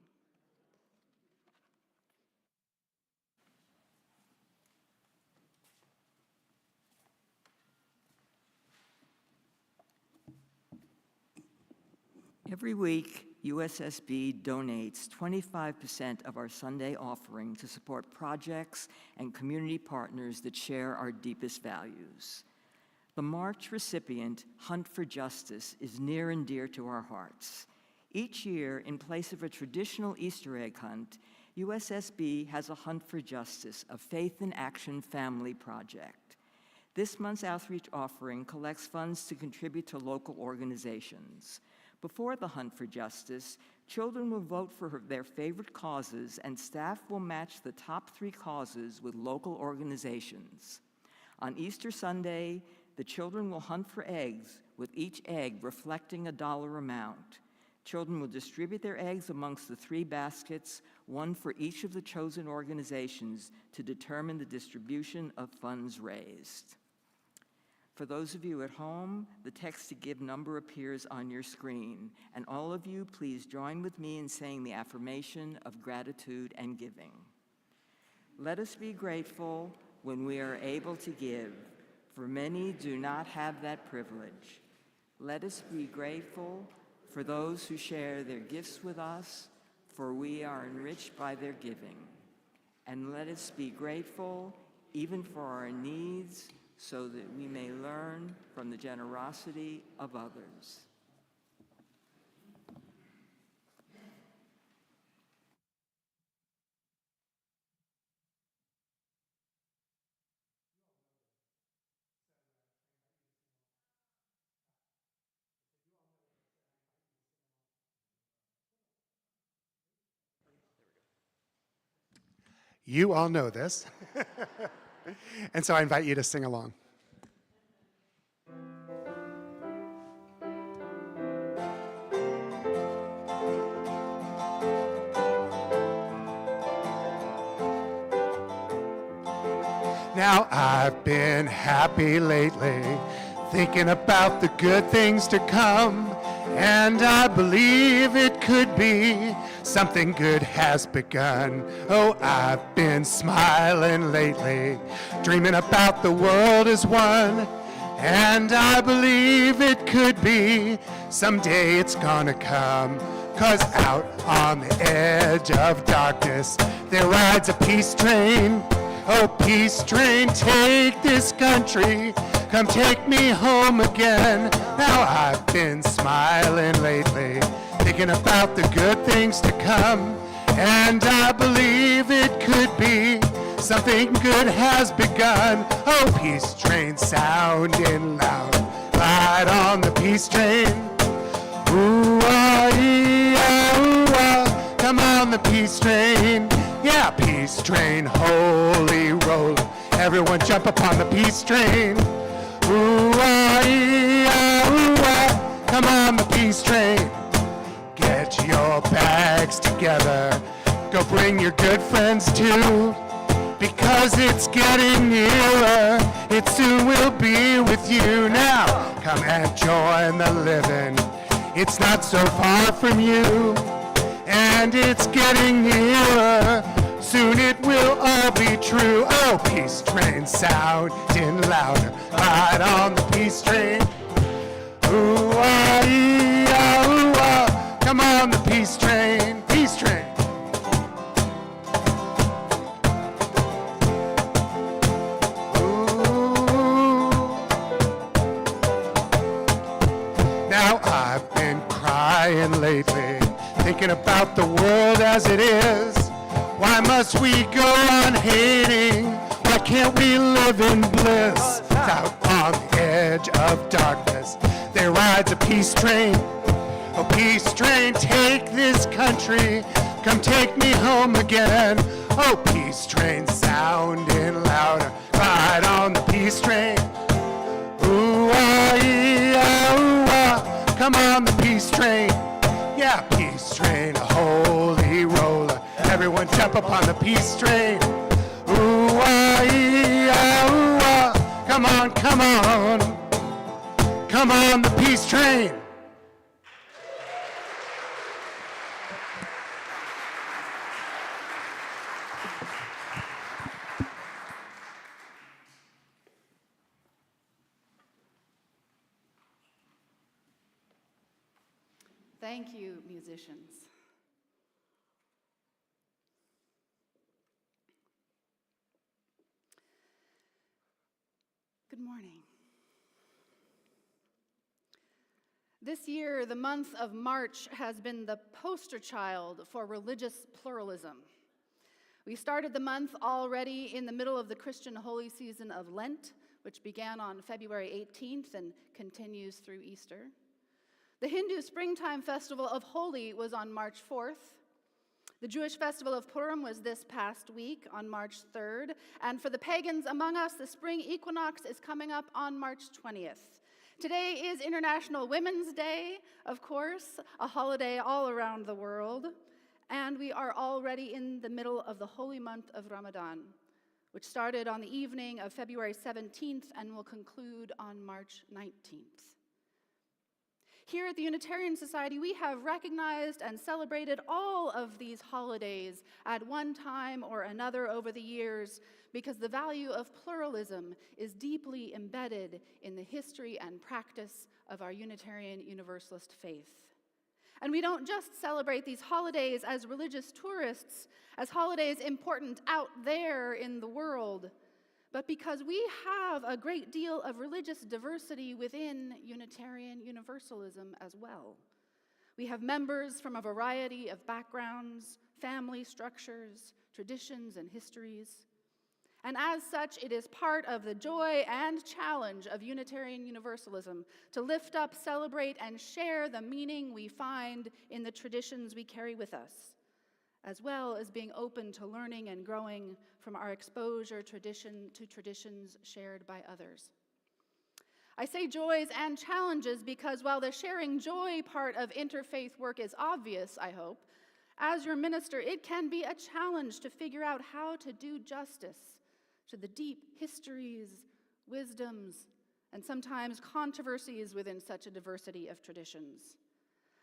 Every week, USSB donates 25% of our Sunday offering to support projects and community partners that share our deepest values. The March recipient, Hunt for Justice, is near and dear to our hearts. Each year, in place of a traditional Easter egg hunt, USSB has a Hunt for Justice, a Faith in Action family project. This month's outreach offering collects funds to contribute to local organizations. Before the Hunt for Justice, children will vote for their favorite causes, and staff will match the top 3 causes with local organizations. On Easter Sunday, the children will hunt for eggs, with each egg reflecting a dollar amount. Children will distribute their eggs amongst the 3 baskets, one for each of the chosen organizations, to determine the distribution of funds raised. For those of you at home, the text to give number appears on your screen. And all of you, please join with me in saying the affirmation of gratitude and giving. Let us be grateful when we are able to give, for many do not have that privilege. Let us be grateful for those who share their gifts with us, for we are enriched by their giving. And let us be grateful even for our needs, so that we may learn from the generosity of others. You all know this. And so I invite you to sing along. Now I've been happy lately, thinking about the good things to come, and I believe it could be something good has begun. Oh, I've been smiling lately, dreaming about the world as one, and I believe it could be someday it's gonna come. 'Cause out on the edge of darkness, there rides a peace train. Oh, peace train, take this country, come take me home again. Now I've been smiling lately, thinking about the good things to come, and I believe it could be something good has begun. Oh, peace train sounding loud, ride on the peace train. Ooh-ah-ee-ah, ooh-ah, come on the peace train. Yeah, peace train, holy roller, everyone jump upon the peace train. Ooh-ah-ee-ah, ooh-ah, come on the peace train. Get your bags together, go bring your good friends too, because it's getting nearer, it soon will be with you. Now, come and join the living, it's not so far from you, and it's getting nearer, soon it will all be true. Oh, peace train sounding louder, ride on the peace train. Ooh-ah-ee-ah, ooh-ah, come on the peace train, peace train. Ooh. Now I've been crying lately, thinking about the world as it is. Why must we go on hating? Why can't we live in bliss? Out on the edge of darkness, there rides a peace train. Oh, peace train, take this country, come take me home again. Oh, peace train sounding louder, ride on the peace train. Ooh-ah-ee-ah, ooh-ah, come on the peace train. Yeah, peace train, a holy roller, everyone jump upon the peace train. Ooh-ah-ee-ah, ooh-ah, come on, come on, come on the peace train. Thank you, musicians. Good morning. This year, the month of March has been the poster child for religious pluralism. We started the month already in the middle of the Christian holy season of Lent, which began on February 18th and continues through Easter. The Hindu springtime festival of Holi was on March 4th. The Jewish festival of Purim was this past week on March 3rd. And for the pagans among us, the spring equinox is coming up on March 20th. Today is International Women's Day, of course, a holiday all around the world. And we are already in the middle of the holy month of Ramadan, which started on the evening of February 17th and will conclude on March 19th. Here at the Unitarian Society, we have recognized and celebrated all of these holidays at one time or another over the years because the value of pluralism is deeply embedded in the history and practice of our Unitarian Universalist faith. And we don't just celebrate these holidays as religious tourists, as holidays important out there in the world, but because we have a great deal of religious diversity within Unitarian Universalism as well. We have members from a variety of backgrounds, family structures, traditions, and histories. And as such, it is part of the joy and challenge of Unitarian Universalism to lift up, celebrate, and share the meaning we find in the traditions we carry with us, as well as being open to learning and growing from our exposure to traditions shared by others. I say joys and challenges because while the sharing joy part of interfaith work is obvious, I hope, as your minister, it can be a challenge to figure out how to do justice to the deep histories, wisdoms, and sometimes controversies within such a diversity of traditions.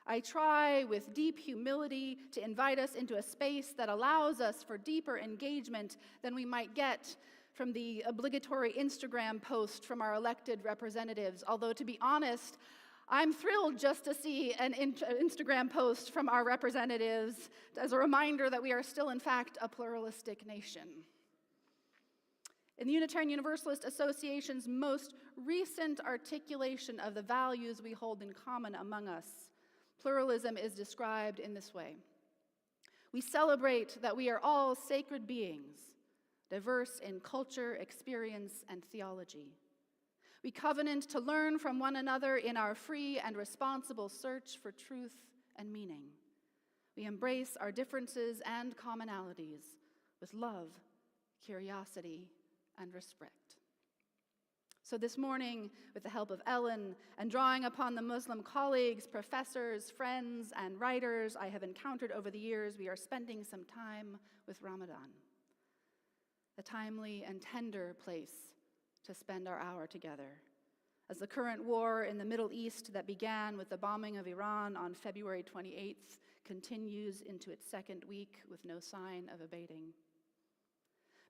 I try with deep humility to invite us into a space that allows us for deeper engagement than we might get from the obligatory Instagram post from our elected representatives, although to be honest, I'm thrilled just to see an Instagram post from our representatives as a reminder that we are still, in fact, a pluralistic nation. In the Unitarian Universalist Association's most recent articulation of the values we hold in common among us, pluralism is described in this way. We celebrate that we are all sacred beings, diverse in culture, experience, and theology. We covenant to learn from one another in our free and responsible search for truth and meaning. We embrace our differences and commonalities with love, curiosity, and respect. So this morning, with the help of Ellen and drawing upon the Muslim colleagues, professors, friends, and writers I have encountered over the years, we are spending some time with Ramadan, a timely and tender place to spend our hour together. As the current war in the Middle East that began with the bombing of Iran on February 28th continues into its second week with no sign of abating.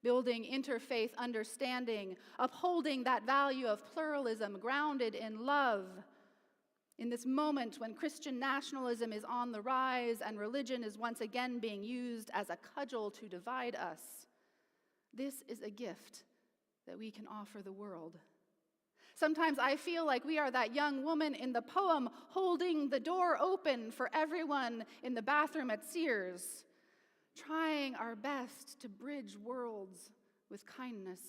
Building interfaith understanding, upholding that value of pluralism grounded in love. In this moment when Christian nationalism is on the rise and religion is once again being used as a cudgel to divide us, this is a gift that we can offer the world. Sometimes I feel like we are that young woman in the poem holding the door open for everyone in the bathroom at Sears, trying our best to bridge worlds with kindness.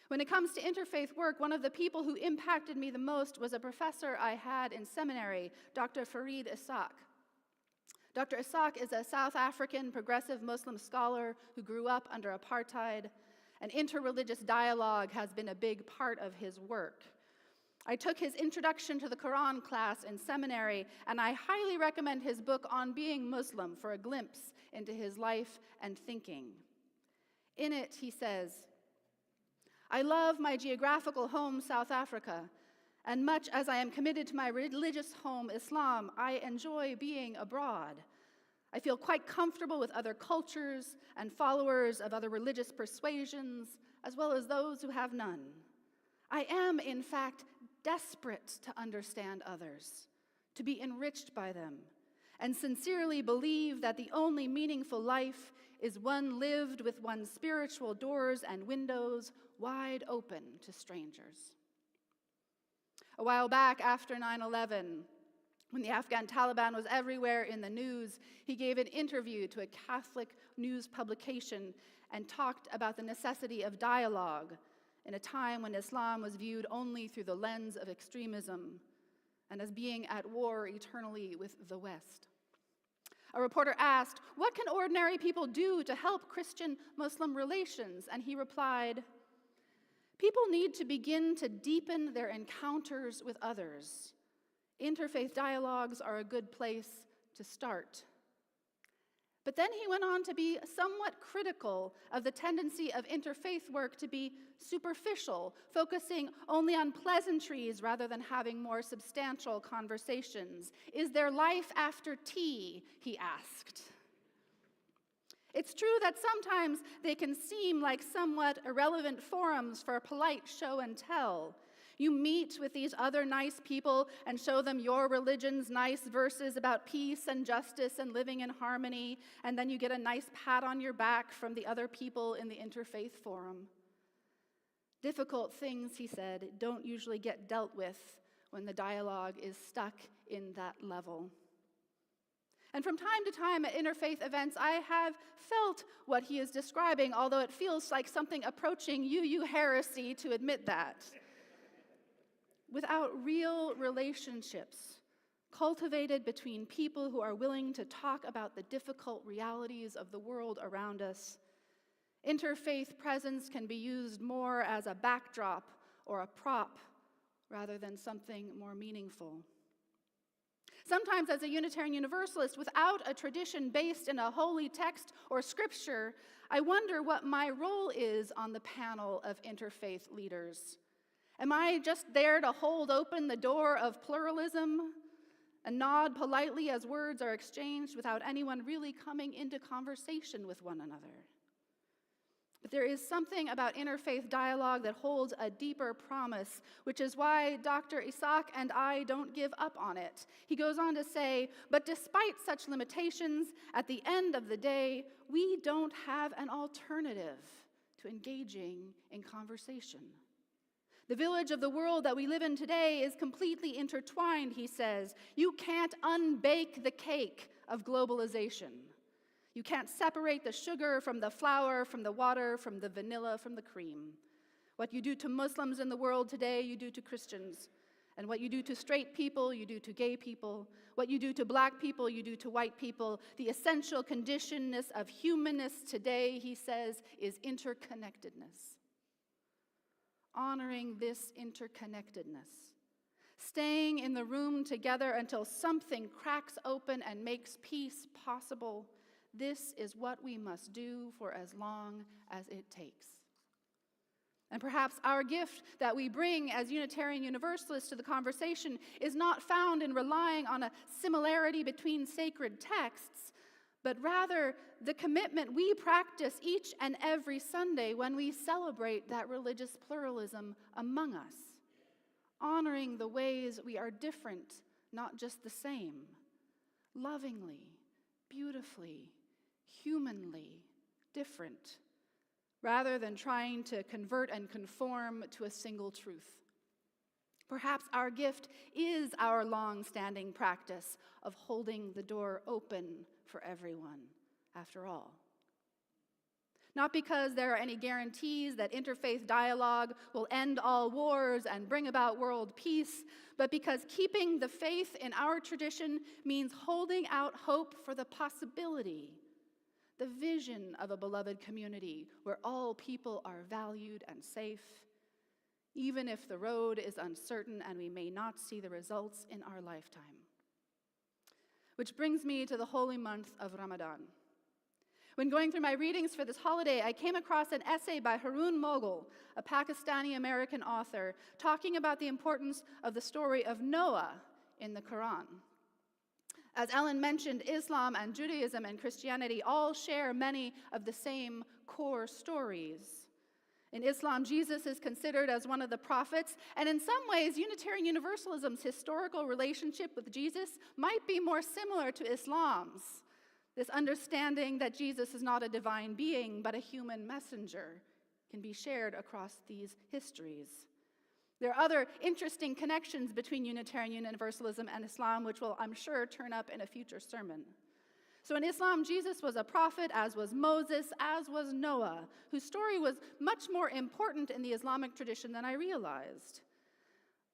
When it comes to interfaith work, one of the people who impacted me the most was a professor I had in seminary, Dr. Farid Isaaq. Dr. Isaaq is a South African progressive Muslim scholar who grew up under apartheid, and interreligious dialogue has been a big part of his work. I took his Introduction to the Quran class in seminary, and I highly recommend his book On Being Muslim for a glimpse into his life and thinking. In it, he says, "I love my geographical home, South Africa, and much as I am committed to my religious home, Islam, I enjoy being abroad. I feel quite comfortable with other cultures and followers of other religious persuasions, as well as those who have none. I am, in fact, desperate to understand others, to be enriched by them, and sincerely believe that the only meaningful life is one lived with one's spiritual doors and windows wide open to strangers." A while back, after 9/11, when the Afghan Taliban was everywhere in the news, he gave an interview to a Catholic news publication and talked about the necessity of dialogue in a time when Islam was viewed only through the lens of extremism and as being at war eternally with the West. A reporter asked, "What can ordinary people do to help Christian-Muslim relations?" And he replied, "People need to begin to deepen their encounters with others. Interfaith dialogues are a good place to start." But then he went on to be somewhat critical of the tendency of interfaith work to be superficial, focusing only on pleasantries rather than having more substantial conversations. "Is there life after tea?" he asked. It's true that sometimes they can seem like somewhat irrelevant forums for a polite show and tell. You meet with these other nice people and show them your religion's nice verses about peace and justice and living in harmony, and then you get a nice pat on your back from the other people in the interfaith forum. Difficult things, he said, don't usually get dealt with when the dialogue is stuck in that level. And from time to time at interfaith events, I have felt what he is describing, although it feels like something approaching UU heresy to admit that. Without real relationships cultivated between people who are willing to talk about the difficult realities of the world around us, interfaith presence can be used more as a backdrop or a prop rather than something more meaningful. Sometimes, as a Unitarian Universalist, without a tradition based in a holy text or scripture, I wonder what my role is on the panel of interfaith leaders. Am I just there to hold open the door of pluralism and nod politely as words are exchanged without anyone really coming into conversation with one another? But there is something about interfaith dialogue that holds a deeper promise, which is why Dr. Isaac and I don't give up on it. He goes on to say, but despite such limitations, at the end of the day, we don't have an alternative to engaging in conversation. The village of the world that we live in today is completely intertwined, he says. You can't unbake the cake of globalization. You can't separate the sugar from the flour, from the water, from the vanilla, from the cream. What you do to Muslims in the world today, you do to Christians. And what you do to straight people, you do to gay people. What you do to black people, you do to white people. The essential conditionness of humanness today, he says, is interconnectedness. Honoring this interconnectedness. Staying in the room together until something cracks open and makes peace possible. This is what we must do for as long as it takes. And perhaps our gift that we bring as Unitarian Universalists to the conversation is not found in relying on a similarity between sacred texts, but rather the commitment we practice each and every Sunday when we celebrate that religious pluralism among us, honoring the ways we are different, not just the same, lovingly, beautifully, humanly different, rather than trying to convert and conform to a single truth. Perhaps our gift is our long-standing practice of holding the door open for everyone, after all. Not because there are any guarantees that interfaith dialogue will end all wars and bring about world peace, but because keeping the faith in our tradition means holding out hope for the possibility, the vision of a beloved community where all people are valued and safe, even if the road is uncertain and we may not see the results in our lifetime. Which brings me to the holy month of Ramadan. When going through my readings for this holiday, I came across an essay by Harun Moghul, a Pakistani-American author, talking about the importance of the story of Noah in the Quran. As Ellen mentioned, Islam and Judaism and Christianity all share many of the same core stories. In Islam, Jesus is considered as one of the prophets, and in some ways, Unitarian Universalism's historical relationship with Jesus might be more similar to Islam's. This understanding that Jesus is not a divine being, but a human messenger, can be shared across these histories. There are other interesting connections between Unitarian Universalism and Islam, which will, I'm sure, turn up in a future sermon. So in Islam, Jesus was a prophet, as was Moses, as was Noah, whose story was much more important in the Islamic tradition than I realized.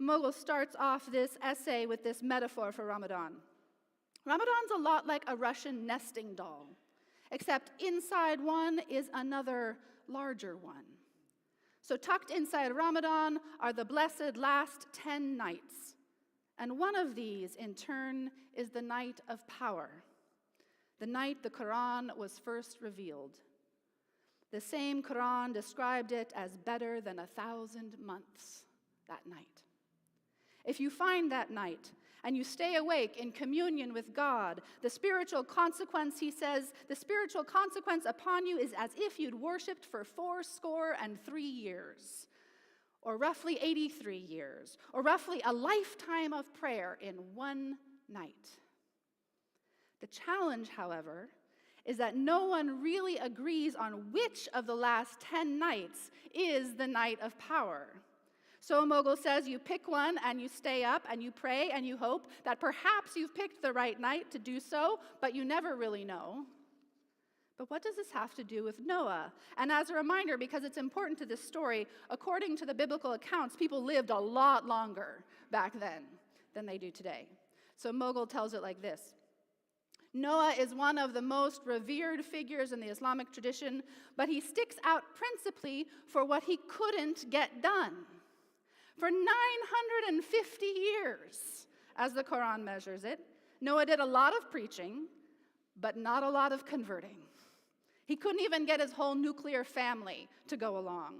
Moghul starts off this essay with this metaphor for Ramadan. Ramadan's a lot like a Russian nesting doll, except inside one is another larger one. So tucked inside Ramadan are the blessed last 10 nights. And one of these, in turn, is the night of power, the night the Quran was first revealed. The same Quran described it as better than 1,000 months, that night. If you find that night and you stay awake in communion with God, the spiritual consequence, he says, the spiritual consequence upon you is as if you'd worshiped for 83 years, or roughly 83 years, or roughly a lifetime of prayer in one night. The challenge, however, is that no one really agrees on which of the last 10 nights is the night of power. So Mogul says you pick one and you stay up and you pray and you hope that perhaps you've picked the right night to do so, but you never really know. But what does this have to do with Noah? And as a reminder, because it's important to this story, according to the biblical accounts, people lived a lot longer back then than they do today. So Mogul tells it like this. Noah is one of the most revered figures in the Islamic tradition, but he sticks out principally for what he couldn't get done. For 950 years, as the Quran measures it, Noah did a lot of preaching, but not a lot of converting. He couldn't even get his whole nuclear family to go along.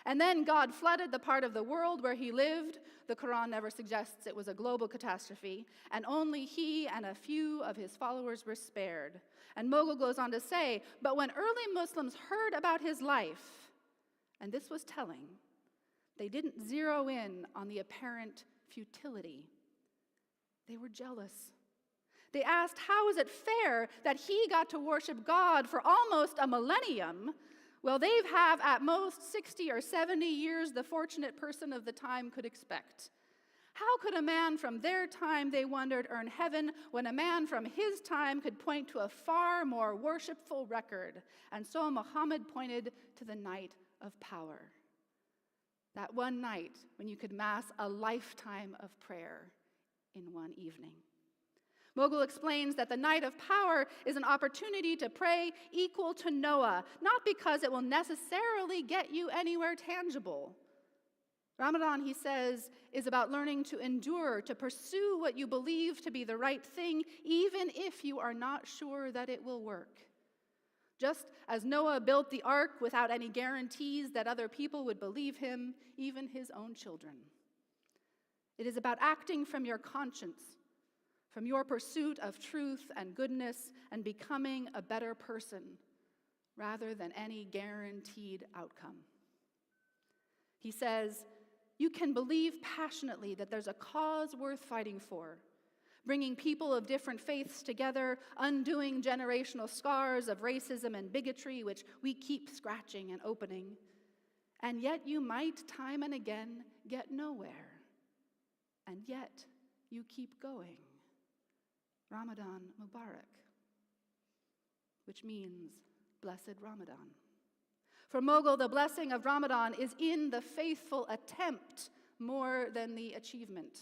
And then God flooded the part of the world where he lived. The Quran never suggests it was a global catastrophe, and only he and a few of his followers were spared. And Mogul goes on to say, but when early Muslims heard about his life, and this was telling, they didn't zero in on the apparent futility. They were jealous. They asked, how is it fair that he got to worship God for almost a millennium, while they've have at most 60 or 70 years the fortunate person of the time could expect? How could a man from their time, they wondered, earn heaven when a man from his time could point to a far more worshipful record? And so Muhammad pointed to the night of power. That one night when you could mass a lifetime of prayer in one evening. Mogul explains that the night of power is an opportunity to pray equal to Noah, not because it will necessarily get you anywhere tangible. Ramadan, he says, is about learning to endure, to pursue what you believe to be the right thing, even if you are not sure that it will work. Just as Noah built the ark without any guarantees that other people would believe him, even his own children. It is about acting from your conscience, from your pursuit of truth and goodness, and becoming a better person, rather than any guaranteed outcome. He says, you can believe passionately that there's a cause worth fighting for, bringing people of different faiths together, undoing generational scars of racism and bigotry, which we keep scratching and opening. And yet you might, time and again, get nowhere. And yet you keep going. Ramadan Mubarak, which means blessed Ramadan. For Mogul, the blessing of Ramadan is in the faithful attempt more than the achievement.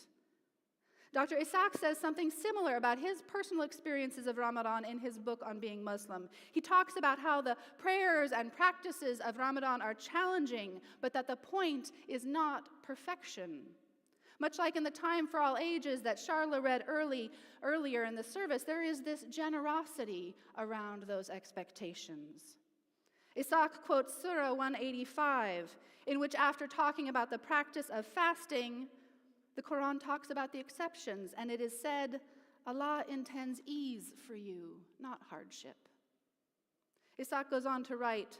Dr. Isaac says something similar about his personal experiences of Ramadan in his book on being Muslim. He talks about how the prayers and practices of Ramadan are challenging, but that the point is not perfection. Much like in the Time for All Ages that Charla read earlier in the service, there is this generosity around those expectations. Isaac quotes Surah 185, in which after talking about the practice of fasting, the Quran talks about the exceptions, and it is said, Allah intends ease for you, not hardship. Isaac goes on to write,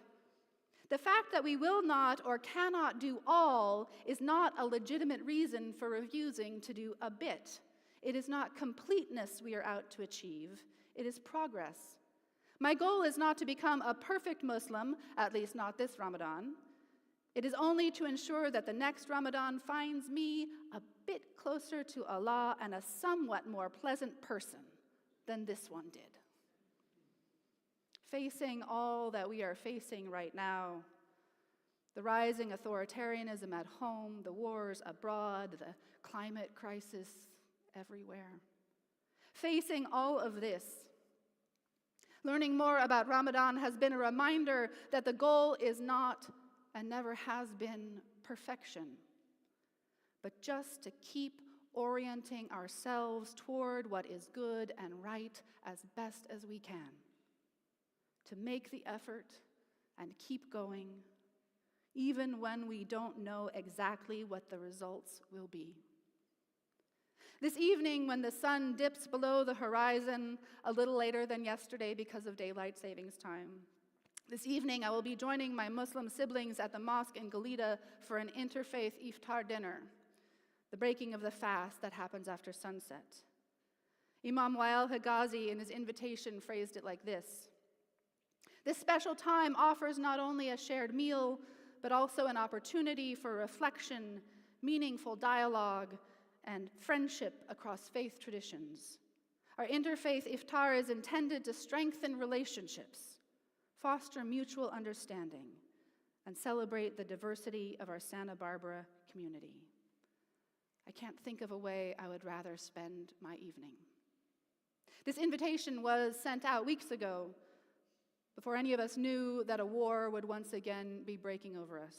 the fact that we will not or cannot do all is not a legitimate reason for refusing to do a bit. It is not completeness we are out to achieve. It is progress. My goal is not to become a perfect Muslim, at least not this Ramadan. It is only to ensure that the next Ramadan finds me a bit closer to Allah and a somewhat more pleasant person than this one did. Facing all that we are facing right now, the rising authoritarianism at home, the wars abroad, the climate crisis everywhere. Facing all of this, learning more about Ramadan has been a reminder that the goal is not and never has been perfection, but just to keep orienting ourselves toward what is good and right as best as we can. To make the effort and keep going, even when we don't know exactly what the results will be. This evening, when the sun dips below the horizon a little later than yesterday because of daylight savings time, this evening I will be joining my Muslim siblings at the mosque in Galita for an interfaith iftar dinner, the breaking of the fast that happens after sunset. Imam Wael Higazi, in his invitation, phrased it like this: this special time offers not only a shared meal, but also an opportunity for reflection, meaningful dialogue, and friendship across faith traditions. Our interfaith iftar is intended to strengthen relationships, foster mutual understanding, and celebrate the diversity of our Santa Barbara community. I can't think of a way I would rather spend my evening. This invitation was sent out weeks ago, before any of us knew that a war would once again be breaking over us.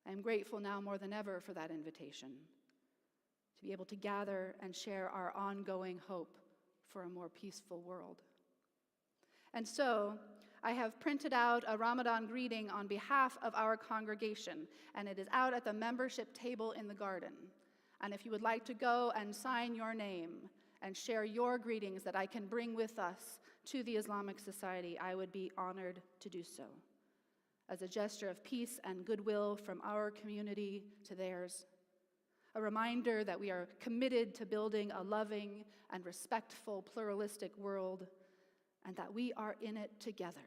I am grateful now more than ever for that invitation, to be able to gather and share our ongoing hope for a more peaceful world. And so, I have printed out a Ramadan greeting on behalf of our congregation, and it is out at the membership table in the garden. And if you would like to go and sign your name and share your greetings that I can bring with us to the Islamic Society, I would be honored to do so, as a gesture of peace and goodwill from our community to theirs, a reminder that we are committed to building a loving and respectful, pluralistic world, and that we are in it together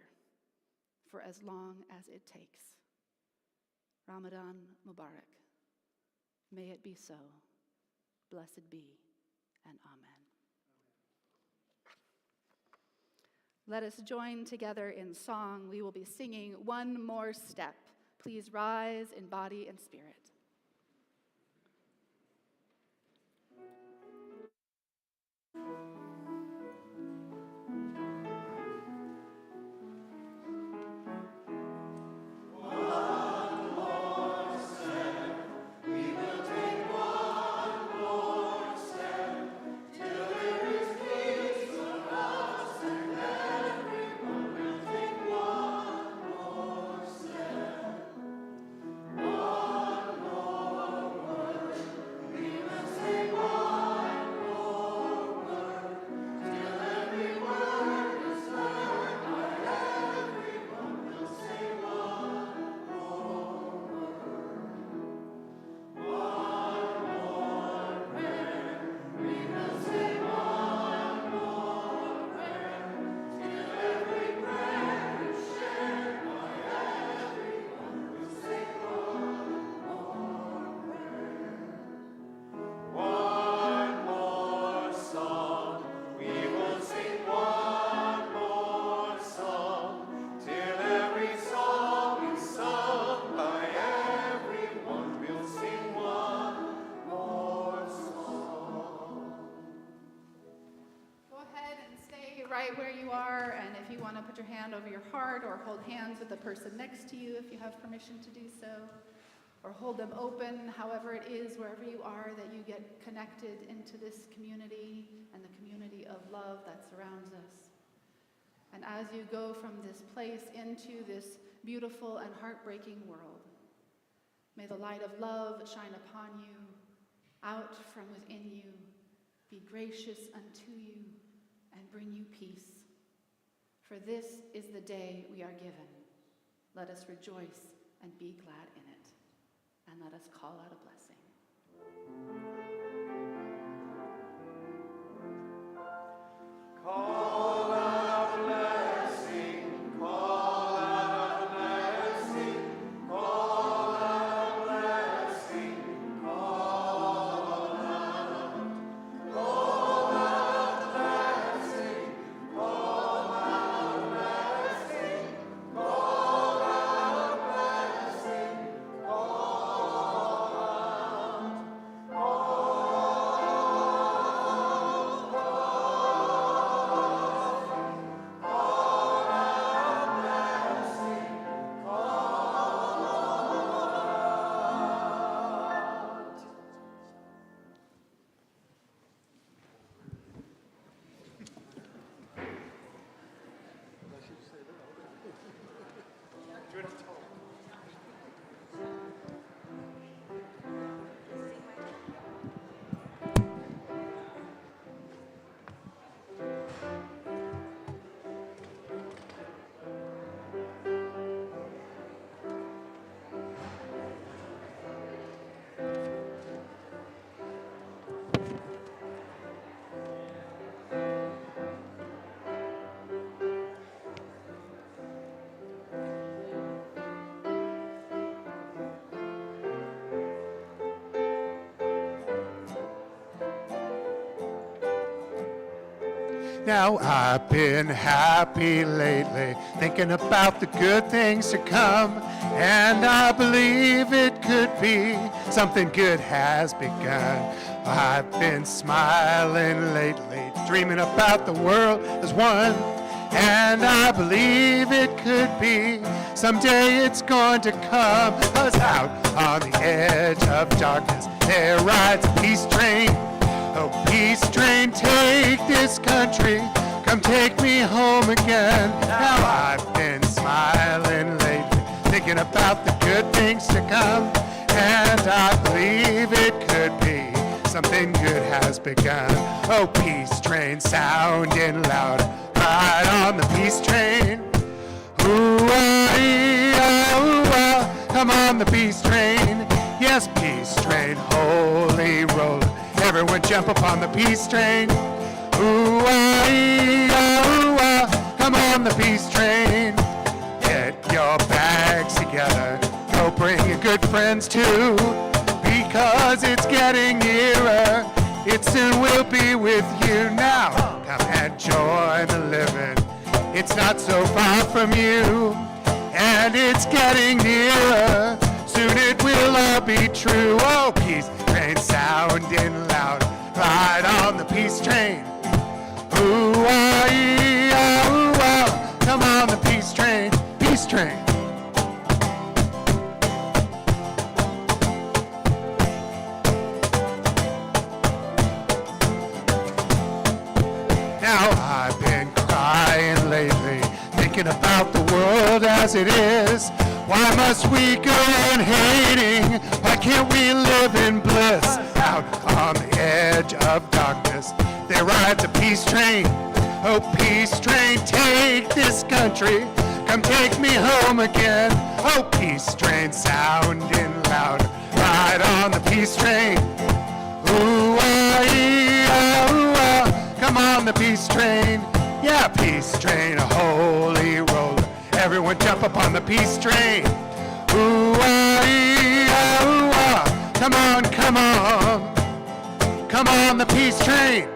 for as long as it takes. Ramadan Mubarak. May it be so. Blessed be, and amen. Let us join together in song. We will be singing One More Step. Please rise in body and spirit. Right where you are, and if you want to put your hand over your heart or hold hands with the person next to you if you have permission to do so, or hold them open, however it is, wherever you are, that you get connected into this community and the community of love that surrounds us. And as you go from this place into this beautiful and heartbreaking world, may the light of love shine upon you, out from within you, be gracious unto you, and bring you peace. For this is the day we are given. Let us rejoice and be glad in it. And let us call out a blessing. Call out a blessing, call out a blessing, call out a blessing, call out a blessing, call out a blessing, call out a blessing, call out a blessing, call out. Now I've been happy lately, thinking about the good things to come, and I believe it could be something good has begun. I've been smiling lately, dreaming about the world as one, and I believe it could be someday it's going to come. 'Cause out on the edge of darkness there rides a peace train. Oh, peace train, take this country, come take me home again. Now I've been smiling lately, thinking about the good things to come, and I believe it could be something good has begun. Oh, peace train sounding louder, ride on the peace train. Ooh-ah, come on the peace train. Yes, peace train, holy roller. Everyone jump upon the peace train. Ooh-ah, come on the peace train. Get your bags together, go bring your good friends too, because it's getting nearer, it soon will be with you. Now, come and join the living, it's not so far from you, and it's getting nearer, soon it will all be true. Oh, peace train sounding loud, ride on the peace train. Ooh-ah, ooh-ah, come on the peace train, peace train. Now I've been crying lately, thinking about the world as it is. Why must we go on hating? Why can't we live in bliss? Out on the edge of darkness, there rides a peace train. Oh, peace train, take this country, come take me home again. Oh, peace train sounding louder, ride on the peace train. Ooh-ah, ooh-ah, come on the peace train. Yeah, peace train, a holy roller. Everyone jump upon the peace train. Ooh-ah, ooh-ah, come on, come on. Come on the peace train.